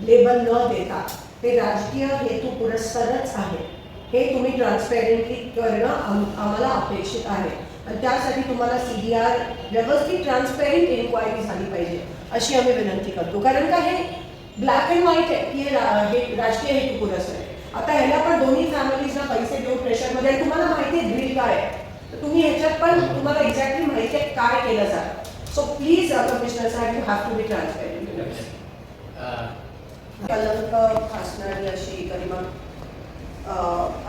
Label न देता ते राजकीय हेतू पुरस्सरच आहे हे तुम्ही ट्रान्सपेरंटली करणं आम्हाला अपेक्षित आहे. आणि त्यासाठी तुम्हाला CDR व्यवस्थित ट्रान्सपेरंट इन्क्वायरी झाली पाहिजे अशी आम्ही विनंती करतो. कारण का हे ब्लॅक अँड व्हाईट आहे की हे राजकीय हेतू पुरस्सर आहे. आता ह्याला पण दोन्ही फॅमिलीजला पैसे देऊन प्रेशरमध्ये आणि तुम्हाला माहिती आहे बिल काय आहे, तर तुम्ही ह्याच्यात पण तुम्हाला एक्झॅक्टली माहिती आहे काय केलं जातं. सो प्लीज कमिशनर साहेब, you have to be transparent. कलंक असणारी अशी गरिमा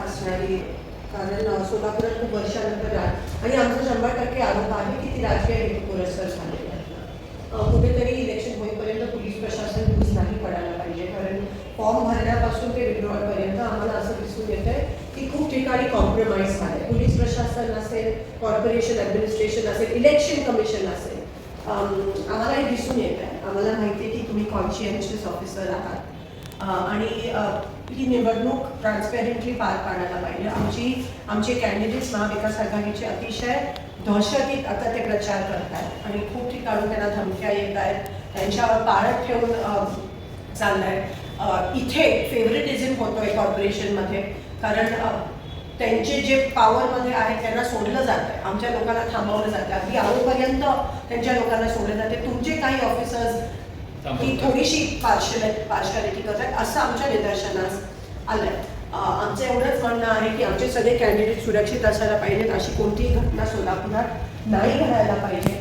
असणारी, कारण सोलापुरात खूप वर्षानंतर आणि आमचा 100% आरोप आहे की ती राजकीय हेतू पुरस्कार झालेली आहे. कुठेतरी इलेक्शन होईपर्यंत पोलीस प्रशासन लूज नाही पडायला पाहिजे. कारण फॉर्म भरण्यापासून ते विड्रॉलपर्यंत आम्हाला असं दिसून येत आहे की खूप ठिकाणी कॉम्प्रोमाइज झालं आहे. पोलीस प्रशासन असेल, कॉर्पोरेशन ॲडमिनिस्ट्रेशन असेल, इलेक्शन कमिशन असेल, आम्हाला हे दिसून येत आहे. आम्हाला माहिती आहे की तुम्ही कॉन्शियन्शियस ऑफिसर आहात आणि ही निवडणूक ट्रान्सपेरंटली पार पाडायला पाहिजे. आमचे कॅन्डिडेट्स महाविकास आघाडीचे अतिशय दहशतीत आता ते प्रचार करत आहेत आणि खूप ठिकाणून त्यांना धमक्या येत आहेत, त्यांच्यावर पाळत ठेवून चाललं आहे. इथे फेवरेटिझम होतो आहे कॉर्पोरेशनमध्ये, कारण त्यांचे जे पॉवरमध्ये आहेत त्यांना सोडलं जातं आहे, आमच्या लोकांना थांबवलं जातं. अगदी आरोपर्यंत त्यांच्या लोकांना सोडलं जाते. तुमचे काही ऑफिसर्स ही थोडीशी पार्शालिटी करतात असं आमच्या निदर्शनास आलं आहे. आमचं एवढंच म्हणणं आहे की आमचे सगळे कॅन्डिडेट सुरक्षित असायला पाहिजेत. अशी कोणतीही घटना सोलापुरात नाही घडायला पाहिजे.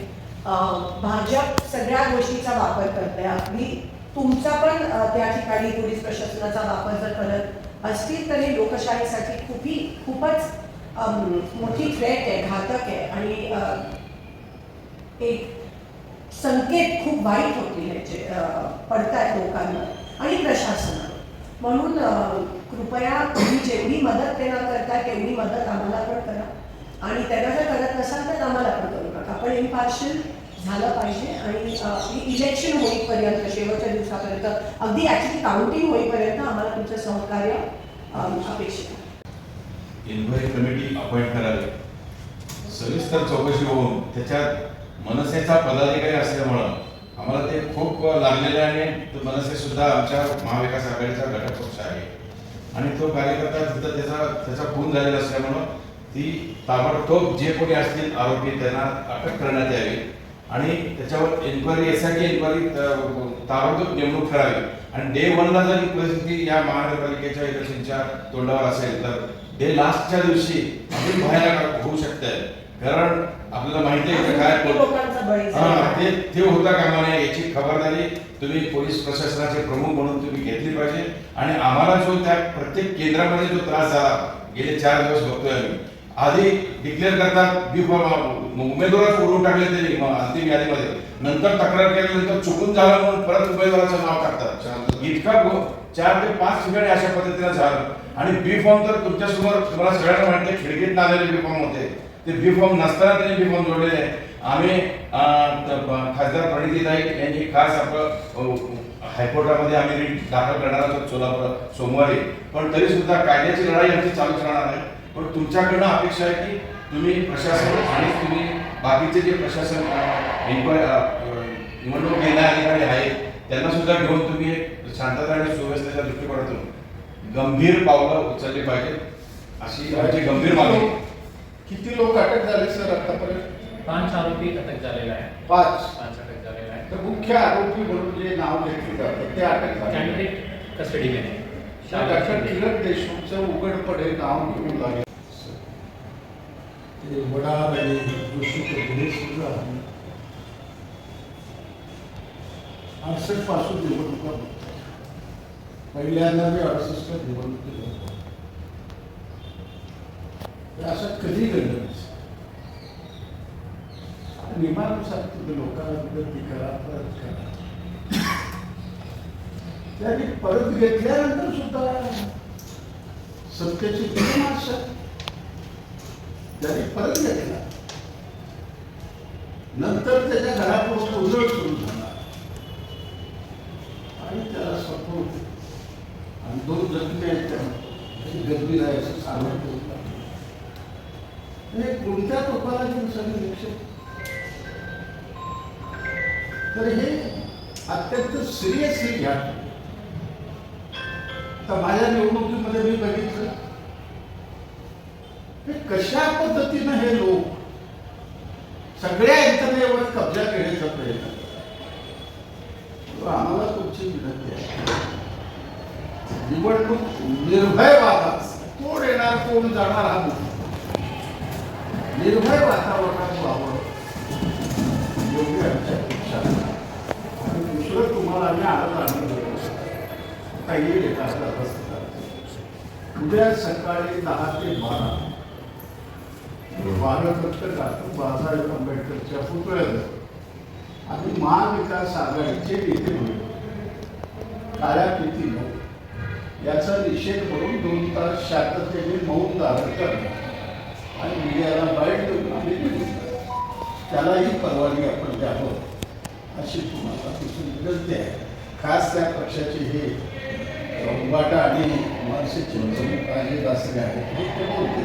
भाजप सगळ्या गोष्टीचा वापर करते. अगदी तुमचा पण त्या ठिकाणी पोलीस प्रशासनाचा वापर जर करत असतील तर हे लोकशाहीसाठी खूपच मोठी थ्रेट आहे, घातक आहे आणि एक संकेत खूप वाईट होतील ह्याचे पडतायत लोकांवर आणि प्रशासनावर. म्हणून कृपया तुम्ही जेवढी मदत त्यांना करताय तेवढी मदत आम्हाला पण करा आणि त्यांना जर करत नसाल तर आम्हाला पण करू नका. आपण इम्पार्शियल झालं पाहिजे आणि इलेक्शन होईपर्यंत, शेवटच्या दिवसापर्यंत, अगदी ॲक्च्युली काउंटिंग होईपर्यंत आम्हाला तुमचं सहकार्य अपेक्षित आहे. इन्क्वायरी कमिटी अपॉइंट करावी, सविस्तर चौकशी होऊन त्याच्यात मनसेचा पदाधिकारी असल्यामुळं आम्हाला ते खूप लागलेलं आहे आणि मनसे सुद्धा आमच्या महाविकास आघाडीचा घटक पक्ष आहे आणि तो कार्यकर्ता सुद्धा त्याचा खून झालेला असल्यामुळं ती ताबडतोब जे कोणी असतील आरोपी त्यांना अटक करण्यात यावी आणि त्याच्यावर इन्क्वायरी SIT इन्क्वायरी ताबडतोब नेमणूक करावी. आणि डे 1ला जर ही परिस्थिती या महानगरपालिकेच्या इलेक्शनच्या तोंडावर असेल तर डे लास्टच्या दिवशी अजून भयानक होऊ शकते. कारण आपल्याला माहिती आहे काय ते होता कामा नये. याची खबरदारी तुम्ही पोलीस प्रशासनाचे प्रमुख म्हणून तुम्ही घेतली पाहिजे. आणि आम्हाला जो त्या प्रत्येक केंद्रामध्ये जो त्रास झाला गेले 4 दिवस बघतोय आम्ही, आधी डिक्लेअर करतात उमेदवाराच उडवून टाकले त्यांनी अंतिम यादीमध्ये, नंतर तक्रार केल्यानंतर चुकून झालं म्हणून परत उमेदवाराचं नाव टाकतात. इतका 4 ते 5 ठिकाणी अशा पद्धतीनं झालं. आणि बी फॉर्म तर तुमच्यासमोर तुम्हाला सगळ्यांना माहिती आहे, खिडकीत आलेले बी फॉर्म होते. ते बी फॉर्म नसताना त्यांनी बी फॉर्म जोडलेले आहे. आम्ही खासदार प्रणितीताई यांनी खास आपलं हायकोर्टामध्ये आम्ही रीट दाखल करणार आहोत सोमवारी. पण तरी सुद्धा कायद्याची लढाई आमची चालूच राहणार आहे. पण तुमच्याकडनं अपेक्षा आहे की तुम्ही प्रशासन आणि तुम्ही बाकीचे जे प्रशासन निवडणूक घेणारे अधिकारी आहेत त्यांना सुद्धा घेऊन तुम्ही एक शांतता आणि सुव्यवस्थेच्या दृष्टिकोनातून गंभीर पावलं उचलली पाहिजेत अशी आमची गंभीर मागणी. किती लोक अटक झाले सर आतापर्यंत? 5 आरोपी अटक झालेला आहे. 5 अटक झालेला आहे. तर मुख्य आरोपी म्हणून जे नाव घेतले जातं ते अटक झाले. कॅन्डिडेट कस्टडीमध्ये आहे. डॉक्टर किरण देशमुखचं उघडपणे नाव घेऊन लागले. ते वडार आणि गोष्टी सुद्धा 68 पासून निवडणुका होत्या. पहिल्यांदा मी 68 निवडणुकीत होतो. असं कधी घडलं नाही. नियमानुसार तुम्ही लोकांना विनंती करा, परत करा. त्यांनी परत घेतल्यानंतर सुद्धा सत्तेची किती माणसं त्यांनी परत घेतला. नंतर त्याच्या घरापुढे उजळ सुरू झाला आणि त्याला सपोर्ट आणि 2 जखमी आहेत त्यांना गंभीर आहे असं सांगण्यात होतं. कोणत्या टोकाला घेऊन सगळे लक्ष. तर हे अत्यंत सिरियसली घ्या. तर माझ्या निवडणुकीमध्ये मी बघितलं हे कशा पद्धतीनं हे लोक सगळ्या यंत्रणेवर कब्जा घेण्याचा प्रयत्न करतात. आम्हाला तुमची विनंती आहे, निवडणूक निर्भय वातावरण, कोण येणार कोण जाणार हा मुद्दा, निर्भय वातावरणात व्हावं योग्य आमच्या अपेक्षा आहे. आणि दुसरं तुम्हाला आम्ही आणून देतो काही एखादा रस्ता उद्या सकाळी 10 ते 12 डॉक्टर बाबासाहेब आंबेडकरच्या पुतळ्यावर आम्ही महाविकास आघाडीचे नेते म्हणून काळ्या फितीनं याचा निषेध म्हणून 2 तास शांततेने मौन धारण करणार आणि मीडियाला बाईट देऊन आम्ही त्यालाही परवानगी आपण द्यावं अशी तुम्हाला दुसरी विनंती आहे. खास त्या पक्षाचे हे उबाटा आणि मनसे चिंतन काळजी दासरे आहेत हे ते बोलते.